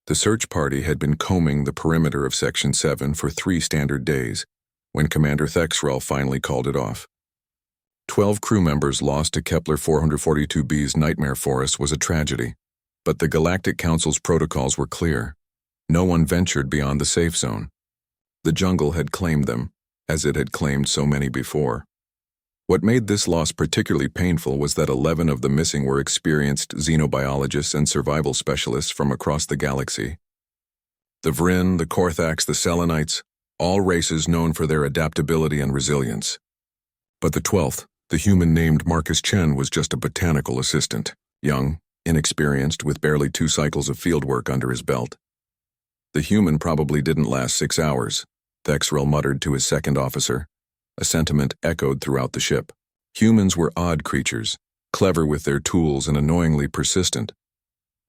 The search party had been combing the perimeter of Section 7 for 3 standard days, when Commander Thexrell finally called it off. 12 crew members lost to Kepler 442b's Nightmare Forest was a tragedy, but the Galactic Council's protocols were clear. No one ventured beyond the safe zone. The jungle had claimed them, as it had claimed so many before. What made this loss particularly painful was that 11 of the missing were experienced xenobiologists and survival specialists from across the galaxy. The Vryn, the Korthax, the Selenites, all races known for their adaptability and resilience. But the 12th, the human named Marcus Chen, was just a botanical assistant, young, inexperienced, with barely 2 cycles of fieldwork under his belt. The human probably didn't last 6 hours, Thexrell muttered to his second officer. A sentiment echoed throughout the ship. Humans were odd creatures, clever with their tools and annoyingly persistent.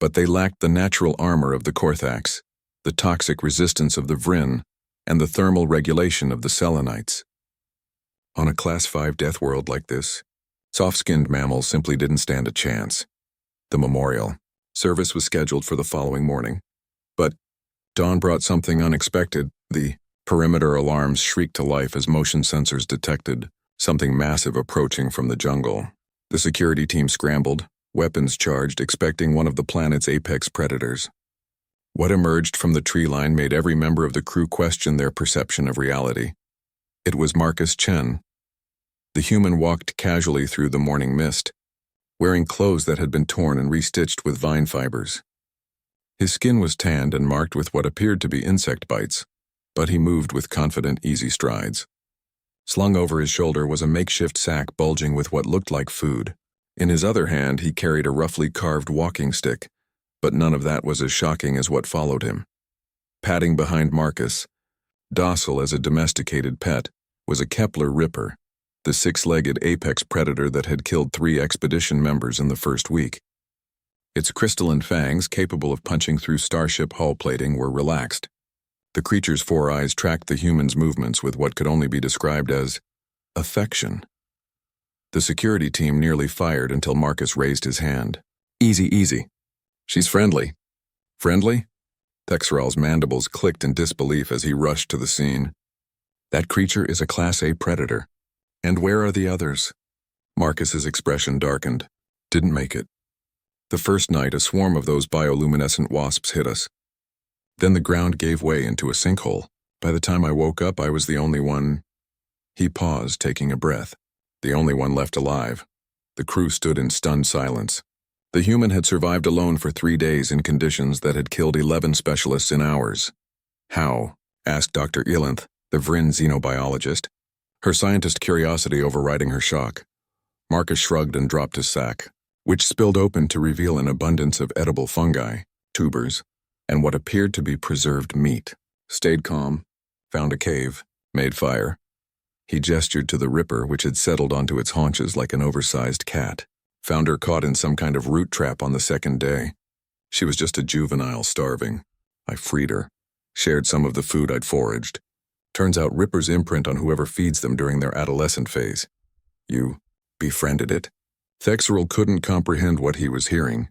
But they lacked the natural armor of the Korthax, the toxic resistance of the Vryn, and the thermal regulation of the Selenites. On a Class 5 Deathworld like this, soft-skinned mammals simply didn't stand a chance. The memorial service was scheduled for the following morning. But dawn brought something unexpected. The perimeter alarms shrieked to life as motion sensors detected something massive approaching from the jungle. The security team scrambled, weapons charged, expecting one of the planet's apex predators. What emerged from the tree line made every member of the crew question their perception of reality. It was Marcus Chen. The human walked casually through the morning mist, wearing clothes that had been torn and restitched with vine fibers. His skin was tanned and marked with what appeared to be insect bites, but he moved with confident, easy strides. Slung over his shoulder was a makeshift sack bulging with what looked like food. In his other hand, he carried a roughly carved walking stick, but none of that was as shocking as what followed him. Padding behind Marcus, docile as a domesticated pet, was a Kepler Ripper, the 6-legged apex predator that had killed 3 expedition members in the first week. Its crystalline fangs, capable of punching through starship hull plating, were relaxed. The creature's 4 eyes tracked the human's movements with what could only be described as affection. The security team nearly fired until Marcus raised his hand. Easy, easy. She's friendly. Friendly? Thexrell's mandibles clicked in disbelief as he rushed to the scene. That creature is a Class A predator. And where are the others? Marcus's expression darkened. Didn't make it. The first night, a swarm of those bioluminescent wasps hit us. Then the ground gave way into a sinkhole. By the time I woke up, I was the only one. He paused, taking a breath. The only one left alive. The crew stood in stunned silence. The human had survived alone for 3 days in conditions that had killed 11 specialists in hours. How? Asked Dr. Ilanth, the Vryn xenobiologist, her scientist curiosity overriding her shock. Marcus shrugged and dropped his sack, which spilled open to reveal an abundance of edible fungi, tubers, and what appeared to be preserved meat. Stayed calm, found a cave, made fire. He gestured to the Ripper, which had settled onto its haunches like an oversized cat. Found her caught in some kind of root trap on the 2nd day. She was just a juvenile starving. I freed her, shared some of the food I'd foraged. Turns out Rippers imprint on whoever feeds them during their adolescent phase. You befriended it? Thexrell couldn't comprehend what he was hearing.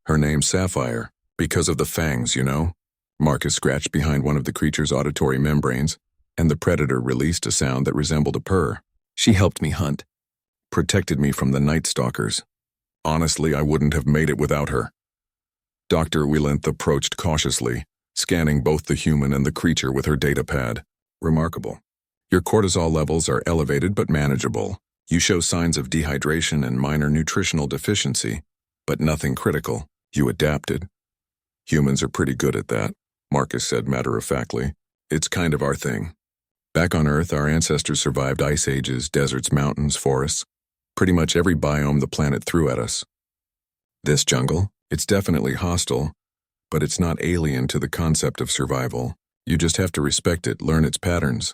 Her name's Sapphire. Because of the fangs, you know? Marcus scratched behind one of the creature's auditory membranes, and the predator released a sound that resembled a purr. She helped me hunt. Protected me from the Night Stalkers. Honestly, I wouldn't have made it without her. Dr. Ilanth approached cautiously, scanning both the human and the creature with her data pad. Remarkable. Your cortisol levels are elevated but manageable. You show signs of dehydration and minor nutritional deficiency, but nothing critical. You adapted. Humans are pretty good at that, Marcus said matter-of-factly. It's kind of our thing. Back on Earth, our ancestors survived ice ages, deserts, mountains, forests. Pretty much every biome the planet threw at us. This jungle, it's definitely hostile, but it's not alien to the concept of survival. You just have to respect it, learn its patterns.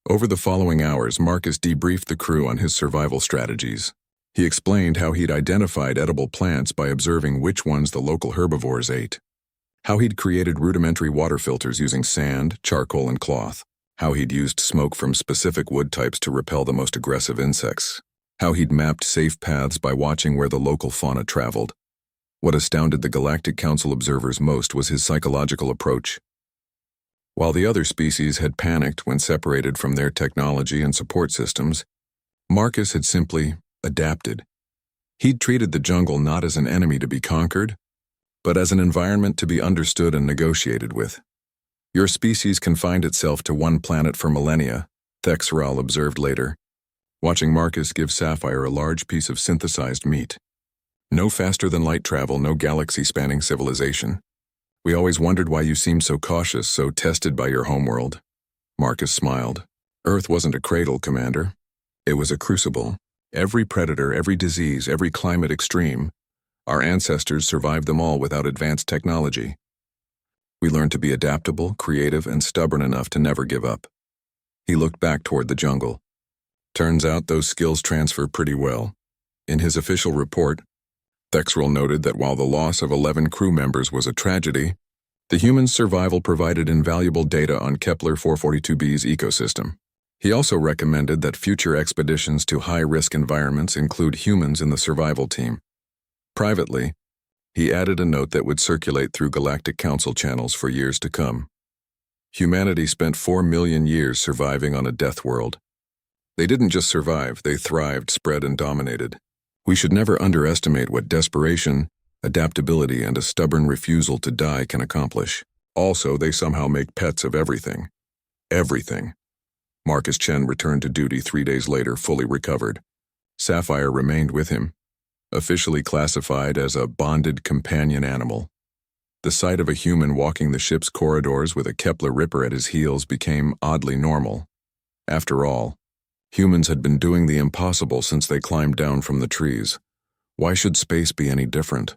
Over the following hours, Marcus debriefed the crew on his survival strategies. He explained how he'd identified edible plants by observing which ones the local herbivores ate. How he'd created rudimentary water filters using sand, charcoal, and cloth. How he'd used smoke from specific wood types to repel the most aggressive insects. How he'd mapped safe paths by watching where the local fauna traveled. What astounded the Galactic Council observers most was his psychological approach. While the other species had panicked when separated from their technology and support systems, Marcus had simply adapted. He'd treated the jungle not as an enemy to be conquered, but as an environment to be understood and negotiated with. Your species confined itself to one planet for millennia, Thexral observed later, watching Marcus give Sapphire a large piece of synthesized meat. No faster-than-light travel, no galaxy-spanning civilization. We always wondered why you seemed so cautious, so tested by your homeworld. Marcus smiled. Earth wasn't a cradle, Commander. It was a crucible. Every predator, every disease, every climate extreme. Our ancestors survived them all without advanced technology. We learned to be adaptable, creative, and stubborn enough to never give up. He looked back toward the jungle. Turns out those skills transfer pretty well. In his official report, Thexral noted that while the loss of 11 crew members was a tragedy, the humans' survival provided invaluable data on Kepler 442b's ecosystem. He also recommended that future expeditions to high-risk environments include humans in the survival team. Privately, he added a note that would circulate through Galactic Council channels for years to come. Humanity spent 4 million years surviving on a death world. They didn't just survive, they thrived, spread, and dominated. We should never underestimate what desperation, adaptability, and a stubborn refusal to die can accomplish. Also, they somehow make pets of everything. Everything. Marcus Chen returned to duty 3 days later, fully recovered. Sapphire remained with him, officially classified as a bonded companion animal. The sight of a human walking the ship's corridors with a Kepler Ripper at his heels became oddly normal. After all, humans had been doing the impossible since they climbed down from the trees. Why should space be any different?